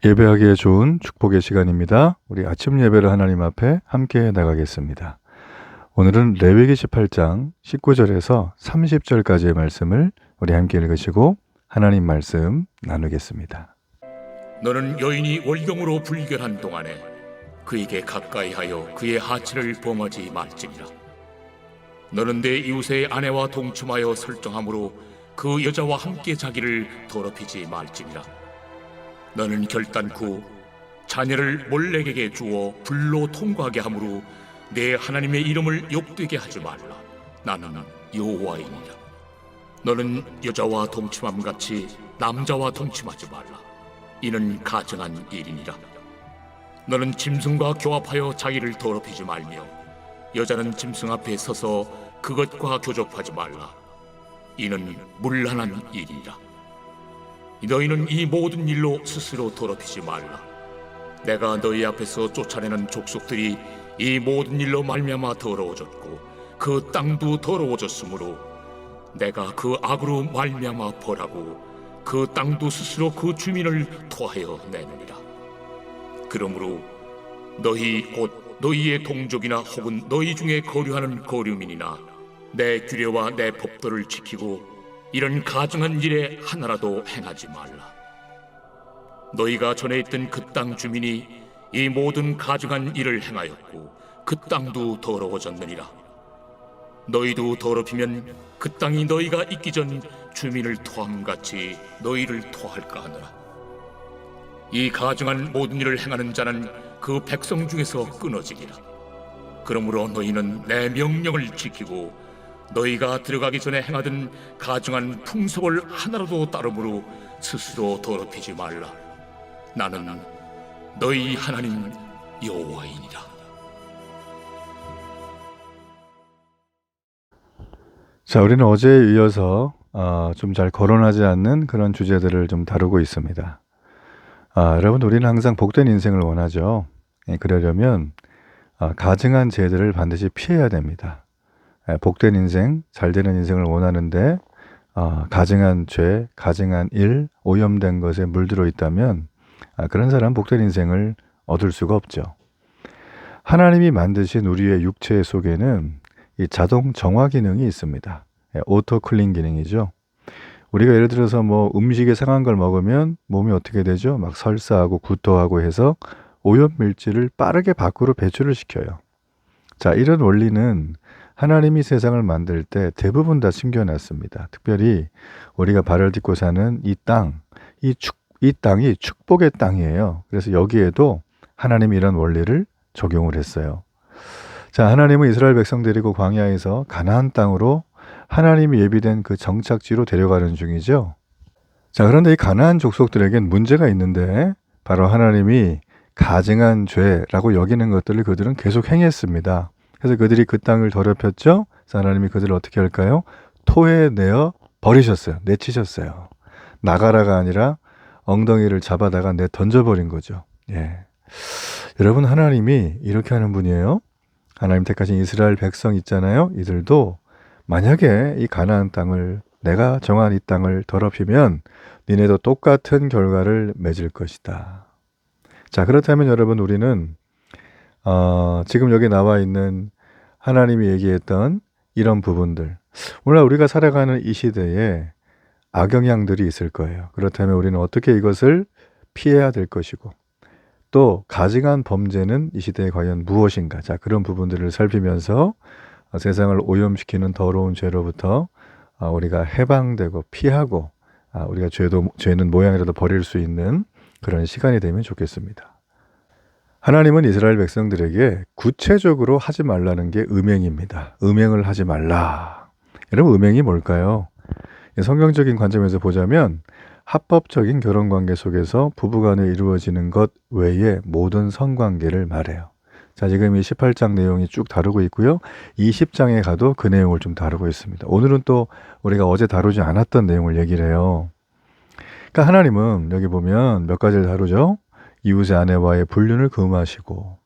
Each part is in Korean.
예배하기에 좋은 축복의 시간입니다. 우리 아침 예배를 하나님 앞에 함께 나가겠습니다. 오늘은 레위기 18장 19절에서 30절까지의 말씀을 우리 함께 읽으시고 하나님 말씀 나누겠습니다. 너는 여인이 월경으로 불결한 동안에 그에게 가까이하여 그의 하체를 범하지 말지니라. 너는 내 이웃의 아내와 동침하여 설정함으로 그 여자와 함께 자기를 더럽히지 말지니라. 너는 결단코 자녀를 몰렉에게 주어 불로 통과하게 함으로 내 하나님의 이름을 욕되게 하지 말라. 나는 여호와이니라. 너는 여자와 동침함같이 남자와 동침하지 말라. 이는 가증한 일이니라. 너는 짐승과 교합하여 자기를 더럽히지 말며 여자는 짐승 앞에 서서 그것과 교접하지 말라. 이는 문란한 일이니라. 너희는 이 모든 일로 스스로 더럽히지 말라. 내가 너희 앞에서 쫓아내는 족속들이 이 모든 일로 말미암아 더러워졌고 그 땅도 더러워졌으므로 내가 그 악으로 말미암아 벌하고 그 땅도 스스로 그 주민을 토하여 내느니라. 그러므로 너희 곧 너희의 동족이나 혹은 너희 중에 거류하는 거류민이나 내 규례와 내 법도를 지키고 이런 가증한 일에 하나라도 행하지 말라. 너희가 전에 있던 그 땅 주민이 이 모든 가증한 일을 행하였고 그 땅도 더러워졌느니라. 너희도 더럽히면 그 땅이 너희가 있기 전 주민을 토함같이 너희를 토할까 하노라. 이 가증한 모든 일을 행하는 자는 그 백성 중에서 끊어지리라. 그러므로 너희는 내 명령을 지키고 너희가 들어가기 전에 행하던 가증한 풍속을 하나라도 따름으로 스스로 더럽히지 말라. 나는 너희 하나님 여호와이니라. 자, 우리는 어제에 이어서 좀 잘 거론하지 않는 그런 주제들을 좀 다루고 있습니다. 여러분, 우리는 항상 복된 인생을 원하죠. 그러려면 가증한 죄들을 반드시 피해야 됩니다. 복된 인생, 잘되는 인생을 원하는데 가증한 죄, 가증한 일, 오염된 것에 물들어 있다면 그런 사람은 복된 인생을 얻을 수가 없죠. 하나님이 만드신 우리의 육체 속에는 이 자동 정화 기능이 있습니다. 오토 클린 기능이죠. 우리가 예를 들어서 뭐 음식에 상한 걸 먹으면 몸이 어떻게 되죠? 막 설사하고 구토하고 해서 오염 물질을 빠르게 밖으로 배출을 시켜요. 자, 이런 원리는 하나님이 세상을 만들 때 대부분 다 숨겨놨습니다. 특별히 우리가 발을 딛고 사는 이 땅, 이 땅이 축복의 땅이에요. 그래서 여기에도 하나님이 이런 원리를 적용을 했어요. 자, 하나님은 이스라엘 백성 데리고 광야에서 가나안 땅으로 하나님이 예비된 그 정착지로 데려가는 중이죠. 자, 그런데 이 가나안 족속들에겐 문제가 있는데 바로 하나님이 가증한 죄라고 여기는 것들을 그들은 계속 행했습니다. 그래서 그들이 그 땅을 더럽혔죠. 그래서 하나님이 그들을 어떻게 할까요? 토해내어 버리셨어요. 내치셨어요. 나가라가 아니라 엉덩이를 잡아다가 던져버린 거죠. 예. 여러분, 하나님이 이렇게 하는 분이에요. 하나님 택하신 이스라엘 백성 있잖아요. 이들도 만약에 이 가나안 땅을, 내가 정한 이 땅을 더럽히면 니네도 똑같은 결과를 맺을 것이다. 자, 그렇다면 여러분, 우리는 지금 여기 나와 있는 하나님이 얘기했던 이런 부분들, 오늘 우리가 살아가는 이 시대에 악영향들이 있을 거예요. 그렇다면 우리는 어떻게 이것을 피해야 될 것이고, 또 가증한 범죄는 이 시대에 과연 무엇인가? 자, 그런 부분들을 살피면서 세상을 오염시키는 더러운 죄로부터 우리가 해방되고 피하고 우리가 죄는 모양이라도 버릴 수 있는 그런 시간이 되면 좋겠습니다. 하나님은 이스라엘 백성들에게 구체적으로 하지 말라는 게 음행입니다. 음행을 하지 말라. 여러분, 음행이 뭘까요? 성경적인 관점에서 보자면 합법적인 결혼관계 속에서 부부간에 이루어지는 것 외에 모든 성관계를 말해요. 자, 지금 이 18장 내용이 쭉 다루고 있고요. 20장에 가도 그 내용을 좀 다루고 있습니다. 오늘은 또 우리가 어제 다루지 않았던 내용을 얘기를 해요. 그러니까 하나님은 여기 보면 몇 가지를 다루죠. 이웃의 아내와의 불륜을 금하시고,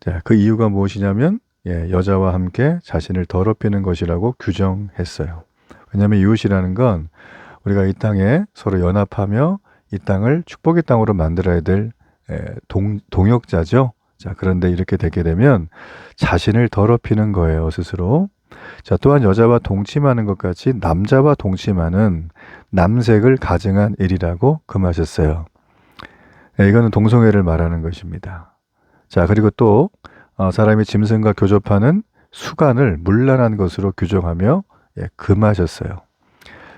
자, 그 이유가 무엇이냐면 여자와 함께 자신을 더럽히는 것이라고 규정했어요. 왜냐하면 이웃이라는 건 우리가 이 땅에 서로 연합하며 이 땅을 축복의 땅으로 만들어야 될 동역자죠. 자, 그런데 이렇게 되게 되면 자신을 더럽히는 거예요, 스스로. 자, 또한 여자와 동침하는 것 같이 남자와 동침하는 남색을 가증한 일이라고 금하셨어요. 이거는 동성애를 말하는 것입니다. 자, 그리고 또 사람이 짐승과 교접하는 수간을 문란한 것으로 규정하며 금하셨어요.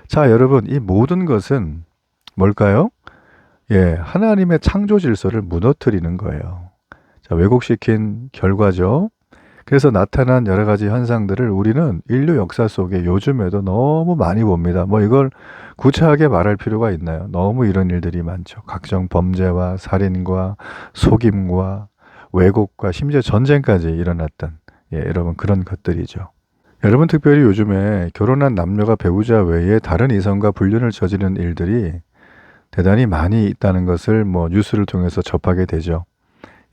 자, 여러분, 이 모든 것은 뭘까요? 하나님의 창조 질서를 무너뜨리는 거예요. 자, 왜곡시킨 결과죠. 그래서 나타난 여러 가지 현상들을 우리는 인류 역사 속에 요즘에도 너무 많이 봅니다. 뭐 이걸 구체하게 말할 필요가 있나요? 너무 이런 일들이 많죠. 각종 범죄와 살인과 속임과 왜곡과 심지어 전쟁까지 일어났던 여러분 그런 것들이죠. 여러분 특별히 요즘에 결혼한 남녀가 배우자 외에 다른 이성과 불륜을 저지르는 일들이 대단히 많이 있다는 것을 뭐 뉴스를 통해서 접하게 되죠.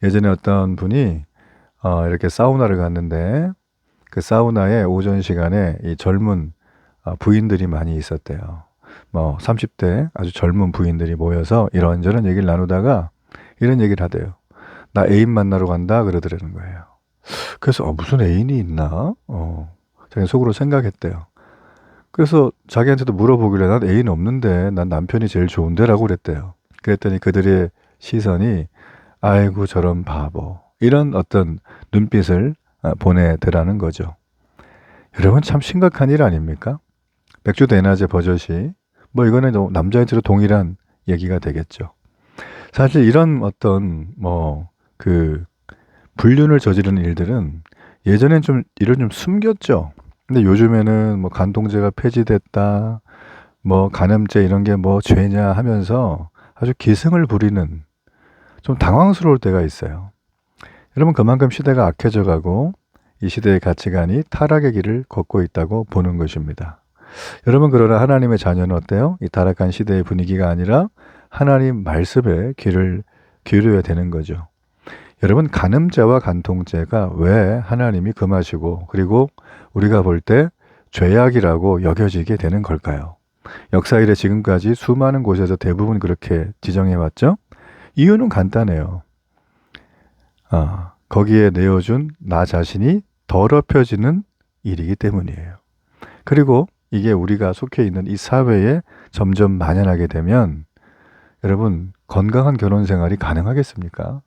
예전에 어떤 분이 이렇게 사우나를 갔는데 그 사우나에 오전 시간에 이 젊은 부인들이 많이 있었대요. 뭐 30대 아주 젊은 부인들이 모여서 이런저런 얘기를 나누다가 이런 얘기를 하대요. 나 애인 만나러 간다 그러더라는 거예요. 그래서 무슨 애인이 있나? 자기 속으로 생각했대요. 그래서 자기한테도 물어보길래 난 애인 없는데 난 남편이 제일 좋은데 라고 그랬대요. 그랬더니 그들의 시선이 아이고 저런 바보 이런 어떤 눈빛을 보내더라는 거죠. 여러분 참 심각한 일 아닙니까? 맥주 대낮에 버젓이 뭐 이거는 남자한테도 동일한 얘기가 되겠죠. 사실 이런 어떤 그 불륜을 저지르는 일들은 예전엔 좀 이런 좀 숨겼죠. 근데 요즘에는 뭐 간통죄가 폐지됐다, 뭐 간음죄 이런 게 뭐 죄냐 하면서 아주 기승을 부리는 좀 당황스러울 때가 있어요. 여러분 그만큼 시대가 악해져 가고 이 시대의 가치관이 타락의 길을 걷고 있다고 보는 것입니다. 여러분 그러나 하나님의 자녀는 어때요? 이 타락한 시대의 분위기가 아니라 하나님 말씀에 귀를 기울여야 되는 거죠. 여러분 간음죄와 간통죄가 왜 하나님이 금하시고 그리고 우리가 볼 때 죄악이라고 여겨지게 되는 걸까요? 역사 이래 지금까지 수많은 곳에서 대부분 그렇게 지정해 왔죠? 이유는 간단해요. 거기에 내어준 나 자신이 더럽혀지는 일이기 때문이에요. 그리고 이게 우리가 속해 있는 이 사회에 점점 만연하게 되면 여러분 건강한 결혼 생활이 가능하겠습니까?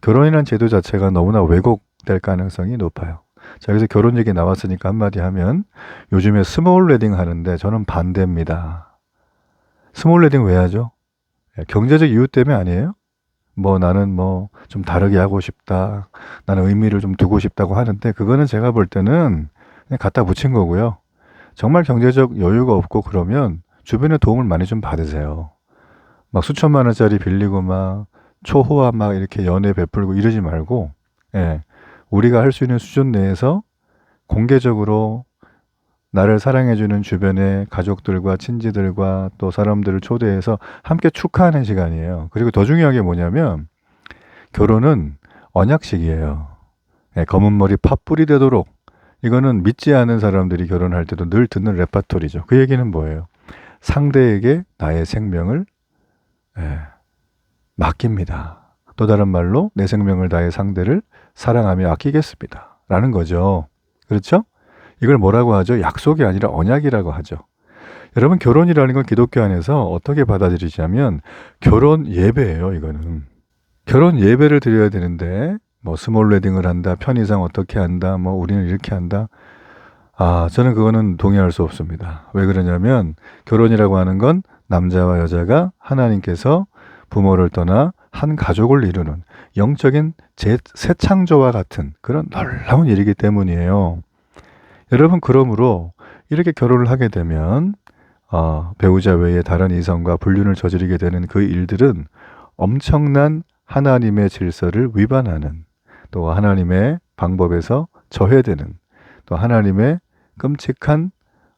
결혼이라는 제도 자체가 너무나 왜곡될 가능성이 높아요. 자, 여기서 결혼 얘기 나왔으니까 한마디 하면 요즘에 스몰 웨딩 하는데 저는 반대입니다. 스몰 웨딩 왜 하죠? 경제적 이유 때문에 아니에요? 뭐 나는 뭐 좀 다르게 하고 싶다. 나는 의미를 좀 두고 싶다고 하는데 그거는 제가 볼 때는 그냥 갖다 붙인 거고요. 정말 경제적 여유가 없고 그러면 주변에 도움을 많이 좀 받으세요. 막 수천만 원짜리 빌리고 막 초호화 막 이렇게 연애 베풀고 이러지 말고 우리가 할 수 있는 수준 내에서 공개적으로 나를 사랑해주는 주변의 가족들과 친지들과 또 사람들을 초대해서 함께 축하하는 시간이에요. 그리고 더 중요한 게 뭐냐면 결혼은 언약식이에요. 검은 머리 팥불이 되도록 이거는 믿지 않은 사람들이 결혼할 때도 늘 듣는 레파토리죠. 그 얘기는 뭐예요? 상대에게 나의 생명을 맡깁니다. 또 다른 말로 내 생명을 다해 상대를 사랑하며 아끼겠습니다. 라는 거죠. 그렇죠? 이걸 뭐라고 하죠? 약속이 아니라 언약이라고 하죠. 여러분 결혼이라는 건 기독교 안에서 어떻게 받아들이시냐면 결혼 예배예요. 이거는. 결혼 예배를 드려야 되는데 뭐 스몰 웨딩을 한다. 편의상 어떻게 한다. 뭐 우리는 이렇게 한다. 저는 그거는 동의할 수 없습니다. 왜 그러냐면 결혼이라고 하는 건 남자와 여자가 하나님께서 부모를 떠나 한 가족을 이루는 영적인 새 창조와 같은 그런 놀라운 일이기 때문이에요. 여러분 그러므로 이렇게 결혼을 하게 되면 배우자 외에 다른 이성과 불륜을 저지르게 되는 그 일들은 엄청난 하나님의 질서를 위반하는 또 하나님의 방법에서 저해되는 또 하나님의 끔찍한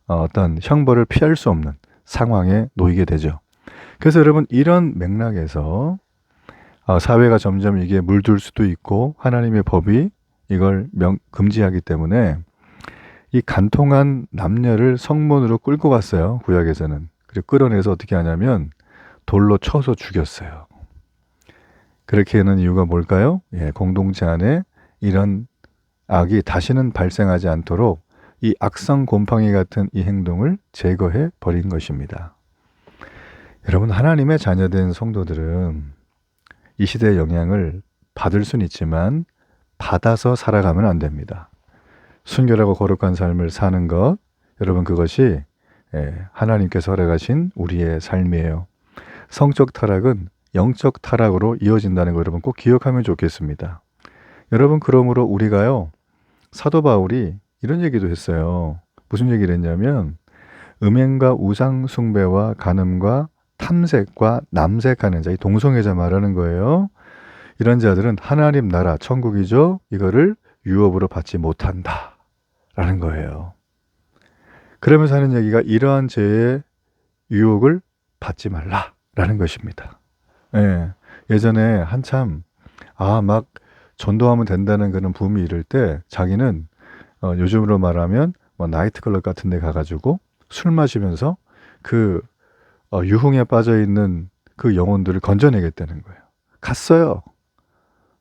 어떤 형벌을 피할 수 없는 상황에 놓이게 되죠. 그래서 여러분 이런 맥락에서 사회가 점점 이게 물들 수도 있고 하나님의 법이 이걸 금지하기 때문에 이 간통한 남녀를 성문으로 끌고 갔어요. 구약에서는. 그리고 끌어내서 어떻게 하냐면 돌로 쳐서 죽였어요. 그렇게 하는 이유가 뭘까요? 예, 공동체 안에 이런 악이 다시는 발생하지 않도록 이 악성 곰팡이 같은 이 행동을 제거해 버린 것입니다. 여러분, 하나님의 자녀된 성도들은 이 시대의 영향을 받을 수는 있지만 받아서 살아가면 안 됩니다. 순결하고 거룩한 삶을 사는 것, 여러분, 그것이 하나님께서 허락하신 우리의 삶이에요. 성적 타락은 영적 타락으로 이어진다는 거 여러분 꼭 기억하면 좋겠습니다. 여러분, 그러므로 우리가요, 사도 바울이 이런 얘기도 했어요. 무슨 얘기를 했냐면 음행과 우상 숭배와 간음과 탐색과 남색하는 자, 이 동성애자 말하는 거예요. 이런 자들은 하나님 나라 천국이죠. 이거를 유업으로 받지 못한다 라는 거예요. 그러면서 하는 얘기가 이러한 죄의 유혹을 받지 말라라는 것입니다. 예, 예전에 한참 막 전도하면 된다는 그런 붐이 이럴 때 자기는 요즘으로 말하면 뭐 나이트클럽 같은 데 가가지고 술 마시면서 그 유흥에 빠져 있는 그 영혼들을 건져내겠다는 거예요. 갔어요.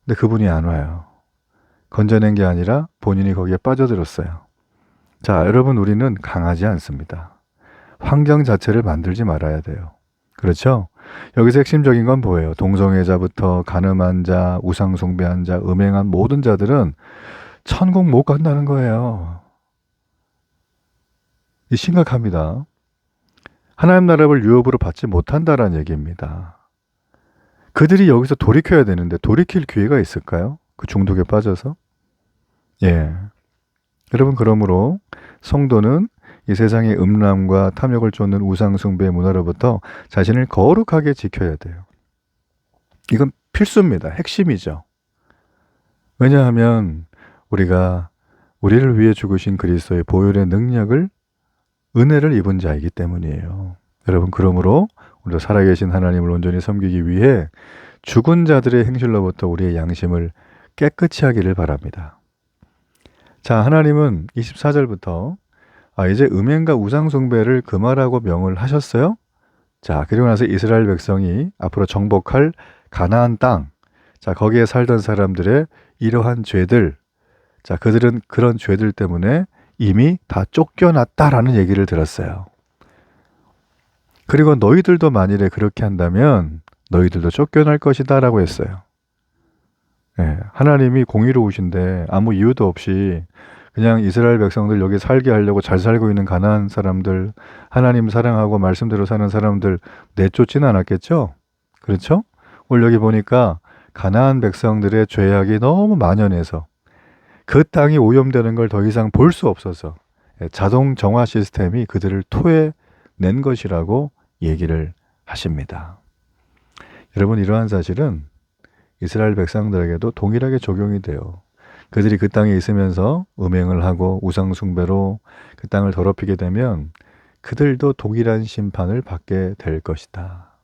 근데 그분이 안 와요. 건져낸 게 아니라 본인이 거기에 빠져들었어요. 자, 여러분, 우리는 강하지 않습니다. 환경 자체를 만들지 말아야 돼요. 그렇죠? 여기서 핵심적인 건 뭐예요? 동성애자부터 간음한 자, 우상숭배한 자, 음행한 모든 자들은 천국 못 간다는 거예요. 이 심각합니다. 하나님 나라를 유업으로 받지 못한다라는 얘기입니다. 그들이 여기서 돌이켜야 되는데 돌이킬 기회가 있을까요? 그 중독에 빠져서? 예. 여러분, 그러므로 성도는 이 세상의 음란과 탐욕을 쫓는 우상숭배 문화로부터 자신을 거룩하게 지켜야 돼요. 이건 필수입니다. 핵심이죠. 왜냐하면 우리가 우리를 위해 죽으신 그리스도의 보혈의 능력을, 은혜를 입은 자이기 때문이에요. 여러분, 그러므로 우리도 살아계신 하나님을 온전히 섬기기 위해 죽은 자들의 행실로부터 우리의 양심을 깨끗이 하기를 바랍니다. 자, 하나님은 24절부터 이제 음행과 우상숭배를 금하라고 명을 하셨어요. 자, 그리고 나서 이스라엘 백성이 앞으로 정복할 가나안 땅, 자, 거기에 살던 사람들의 이러한 죄들, 자, 그들은 그런 죄들 때문에 이미 다 쫓겨났다라는 얘기를 들었어요. 그리고 너희들도 만일에 그렇게 한다면 너희들도 쫓겨날 것이다 라고 했어요. 예, 하나님이 공의로우신데 아무 이유도 없이 그냥 이스라엘 백성들 여기 살게 하려고 잘 살고 있는 가나안 사람들, 하나님 사랑하고 말씀대로 사는 사람들 내쫓지는 않았겠죠? 그렇죠? 오늘 여기 보니까 가나안 백성들의 죄악이 너무 만연해서 그 땅이 오염되는 걸 더 이상 볼 수 없어서 자동 정화 시스템이 그들을 토해낸 것이라고 얘기를 하십니다. 여러분, 이러한 사실은 이스라엘 백성들에게도 동일하게 적용이 돼요. 그들이 그 땅에 있으면서 음행을 하고 우상숭배로 그 땅을 더럽히게 되면 그들도 동일한 심판을 받게 될 것이다.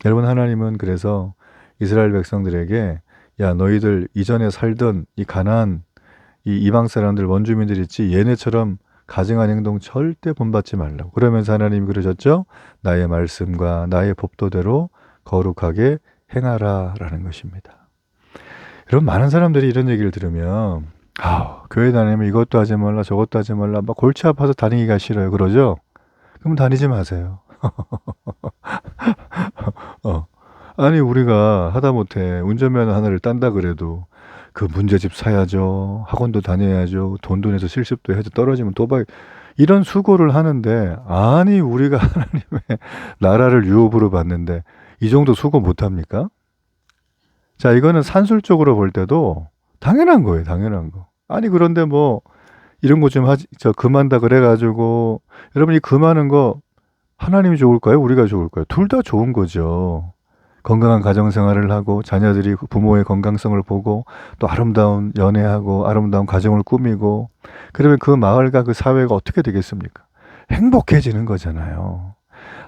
여러분, 하나님은 그래서 이스라엘 백성들에게 야, 너희들 이전에 살던 이 가나안 이 이방 사람들 원주민들 있지, 얘네처럼 가증한 행동 절대 본받지 말라고. 그러면서 하나님이 그러셨죠? 나의 말씀과 나의 법도대로 거룩하게 행하라 라는 것입니다. 여러분, 많은 사람들이 이런 얘기를 들으면 교회 다니면 이것도 하지 말라 저것도 하지 말라 막 골치 아파서 다니기가 싫어요. 그러죠? 그럼 다니지 마세요. 아니, 우리가 하다못해 운전면허 하나를 딴다 그래도 그 문제집 사야죠. 학원도 다녀야죠. 돈도 내서 실습도 해야죠. 떨어지면 도박, 이런 수고를 하는데, 아니, 우리가 하나님의 나라를 유업으로 받는데 이 정도 수고 못합니까? 자, 이거는 산술적으로 볼 때도 당연한 거예요. 당연한 거. 아니, 그런데 뭐 이런 거 좀 하지, 금한다 그래가지고, 여러분, 이 금하는 거 하나님이 좋을까요? 우리가 좋을까요? 둘 다 좋은 거죠. 건강한 가정생활을 하고 자녀들이 부모의 건강성을 보고 또 아름다운 연애하고 아름다운 가정을 꾸미고, 그러면 그 마을과 그 사회가 어떻게 되겠습니까? 행복해지는 거잖아요.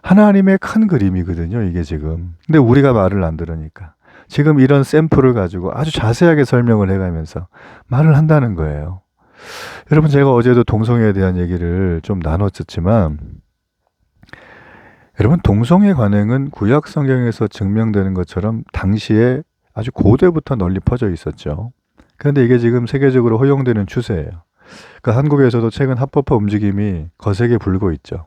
하나님의 큰 그림이거든요, 이게 지금. 근데 우리가 말을 안 들으니까 지금 이런 샘플을 가지고 아주 자세하게 설명을 해가면서 말을 한다는 거예요. 여러분, 제가 어제도 동성애에 대한 얘기를 좀 나눴었지만 여러분, 동성애 관행은 구약 성경에서 증명되는 것처럼 당시에 아주 고대부터 널리 퍼져 있었죠. 그런데 이게 지금 세계적으로 허용되는 추세예요. 그 한국에서도 최근 합법화 움직임이 거세게 불고 있죠.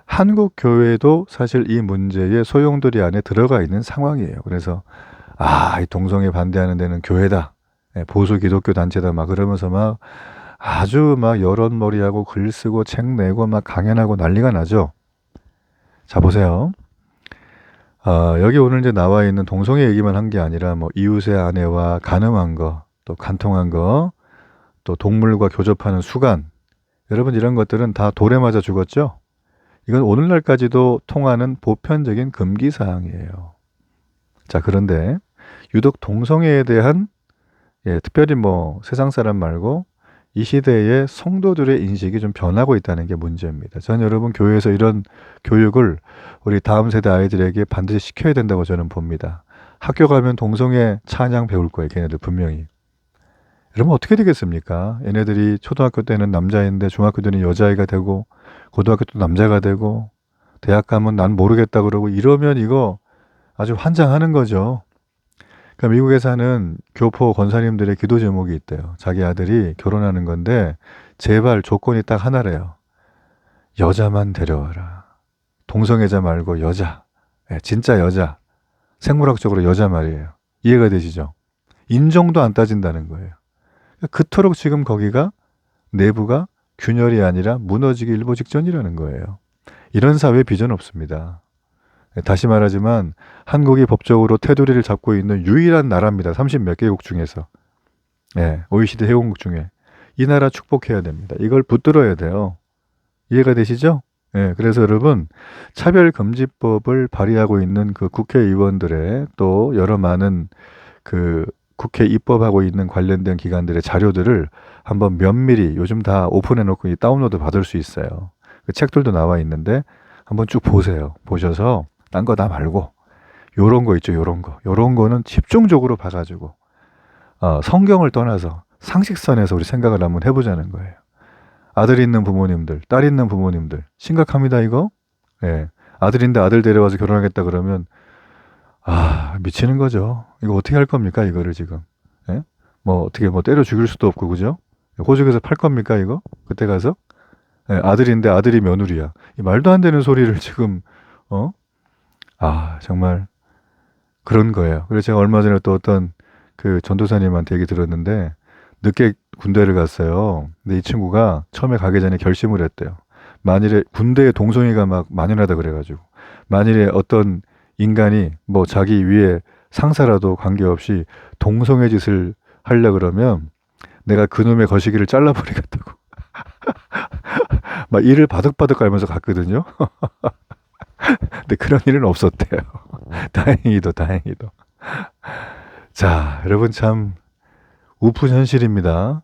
한국 교회도 사실 이 문제의 소용돌이 안에 들어가 있는 상황이에요. 그래서 이 동성애 반대하는 데는 교회다. 보수 기독교 단체다. 막 그러면서 막 아주 막 여론머리하고 글 쓰고 책 내고 막 강연하고 난리가 나죠. 자, 보세요. 여기 오늘 이제 나와 있는 동성애 얘기만 한 게 아니라 뭐 이웃의 아내와 간음한 거, 또 간통한 거, 또 동물과 교접하는 수간. 여러분, 이런 것들은 다 돌에 맞아 죽었죠? 이건 오늘날까지도 통하는 보편적인 금기 사항이에요. 자, 그런데 유독 동성애에 대한 특별히 뭐 세상 사람 말고 이 시대의 성도들의 인식이 좀 변하고 있다는 게 문제입니다. 전 여러분 교회에서 이런 교육을 우리 다음 세대 아이들에게 반드시 시켜야 된다고 저는 봅니다. 학교 가면 동성애 찬양 배울 거예요. 걔네들 분명히. 그러면 어떻게 되겠습니까? 얘네들이 초등학교 때는 남자인데 중학교 때는 여자아이가 되고 고등학교 때 남자가 되고 대학 가면 난 모르겠다 그러고 이러면 이거 아주 환장하는 거죠. 그러니까 미국에 사는 교포 권사님들의 기도 제목이 있대요. 자기 아들이 결혼하는 건데 제발 조건이 딱 하나래요. 여자만 데려와라. 동성애자 말고 여자. 진짜 여자. 생물학적으로 여자 말이에요. 이해가 되시죠? 인종도 안 따진다는 거예요. 그토록 지금 거기가 내부가 균열이 아니라 무너지기 일보 직전이라는 거예요. 이런 사회 비전 없습니다. 다시 말하지만 한국이 법적으로 테두리를 잡고 있는 유일한 나라입니다. 30 몇 개국 중에서. OECD 회원국 중에. 이 나라 축복해야 됩니다. 이걸 붙들어야 돼요. 이해가 되시죠? 그래서 여러분, 차별금지법을 발의하고 있는 그 국회의원들의 또 여러 많은 그 국회 입법하고 있는 관련된 기관들의 자료들을 한번 면밀히 요즘 다 오픈해놓고 다운로드 받을 수 있어요. 그 책들도 나와 있는데 한번 쭉 보세요. 보셔서 딴 거 다 말고 요런 거 있죠. 요런 거. 요런 거는 집중적으로 봐가지고 성경을 떠나서 상식선에서 우리 생각을 한번 해보자는 거예요. 아들 있는 부모님들, 딸 있는 부모님들 심각합니다 이거. 아들인데 아들 데려와서 결혼하겠다 그러면 미치는 거죠. 이거 어떻게 할 겁니까 이거를 지금. 뭐 어떻게 뭐 때려 죽일 수도 없고 그죠? 호적에서 팔 겁니까 이거? 그때 가서? 아들인데 아들이 며느리야. 이 말도 안 되는 소리를 지금 정말 그런 거예요. 그래서 제가 얼마 전에 또 어떤 그 전도사님한테 얘기 들었는데 늦게 군대를 갔어요. 근데 이 친구가 처음에 가기 전에 결심을 했대요. 만일에 군대에 동성애가 막 만연하다 그래가지고 만일에 어떤 인간이 뭐 자기 위에 상사라도 관계없이 동성애 짓을 하려 그러면 내가 그놈의 거시기를 잘라버리겠다고 막 이를 바득바득 깔면서 갔거든요. 근데 그런 일은 없었대요. 다행히도. 자, 여러분 참 우픈 현실입니다.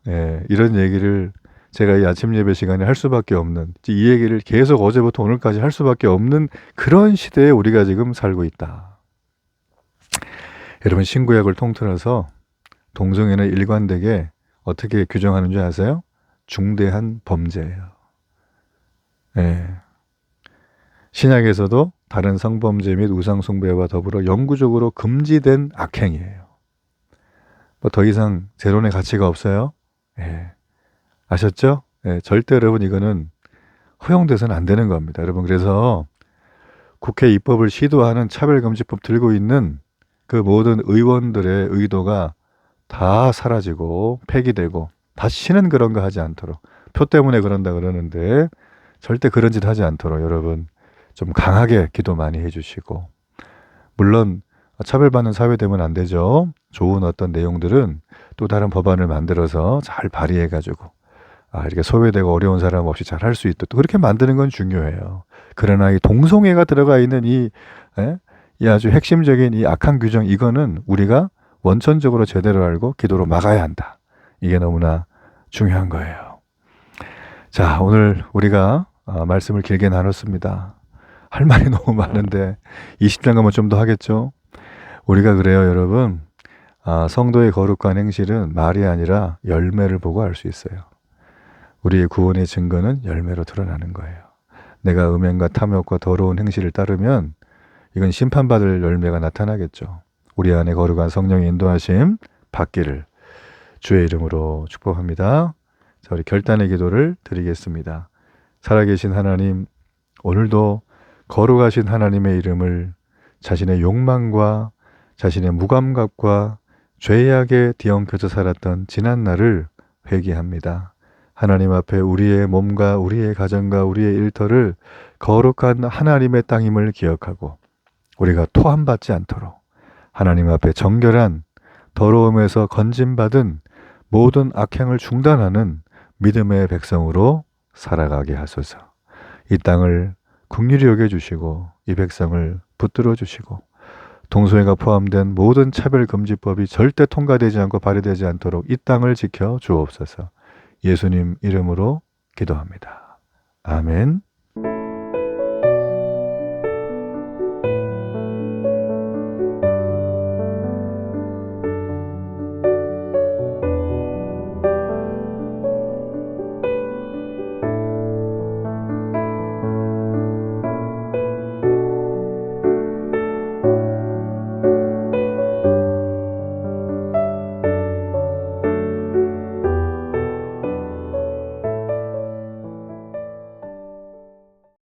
이런 얘기를 제가 이 아침 예배 시간에 할 수밖에 없는, 이 얘기를 계속 어제부터 오늘까지 할 수밖에 없는 그런 시대에 우리가 지금 살고 있다. 여러분, 신구약을 통틀어서 동성애는 일관되게 어떻게 규정하는 줄 아세요? 중대한 범죄예요. 신약에서도 다른 성범죄 및 우상숭배와 더불어 영구적으로 금지된 악행이에요. 뭐 더 이상 재론의 가치가 없어요. 아셨죠? 절대 여러분 이거는 허용돼서는 안 되는 겁니다. 여러분 그래서 국회 입법을 시도하는 차별금지법 들고 있는 그 모든 의원들의 의도가 다 사라지고 폐기되고 다시는 그런 거 하지 않도록, 표 때문에 그런다 그러는데 절대 그런 짓 하지 않도록 여러분 좀 강하게 기도 많이 해주시고, 물론 차별받는 사회 되면 안 되죠. 좋은 어떤 내용들은 또 다른 법안을 만들어서 잘 발의해가지고 이렇게 소외되고 어려운 사람 없이 잘 할 수 있도록 또 그렇게 만드는 건 중요해요. 그러나 이 동성애가 들어가 있는 이 아주 핵심적인 이 악한 규정, 이거는 우리가 원천적으로 제대로 알고 기도로 막아야 한다. 이게 너무나 중요한 거예요. 자, 오늘 우리가 말씀을 길게 나눴습니다. 할 말이 너무 많은데 20장 가면 좀 더 하겠죠. 우리가 그래요, 여러분. 성도의 거룩한 행실은 말이 아니라 열매를 보고 알 수 있어요. 우리의 구원의 증거는 열매로 드러나는 거예요. 내가 음행과 탐욕과 더러운 행실을 따르면 이건 심판받을 열매가 나타나겠죠. 우리 안에 거룩한 성령의 인도하심 받기를 주의 이름으로 축복합니다. 자, 우리 결단의 기도를 드리겠습니다. 살아계신 하나님, 오늘도 거룩하신 하나님의 이름을 자신의 욕망과 자신의 무감각과 죄악에 뒤엉켜져 살았던 지난 날을 회개합니다. 하나님 앞에 우리의 몸과 우리의 가정과 우리의 일터를 거룩한 하나님의 땅임을 기억하고 우리가 토함받지 않도록 하나님 앞에 정결한 더러움에서 건짐받은 모든 악행을 중단하는 믿음의 백성으로 살아가게 하소서. 이 땅을 긍휼히 여겨주시고 이 백성을 붙들어 주시고 동성애가 포함된 모든 차별금지법이 절대 통과되지 않고 발휘되지 않도록 이 땅을 지켜 주옵소서. 예수님 이름으로 기도합니다. 아멘.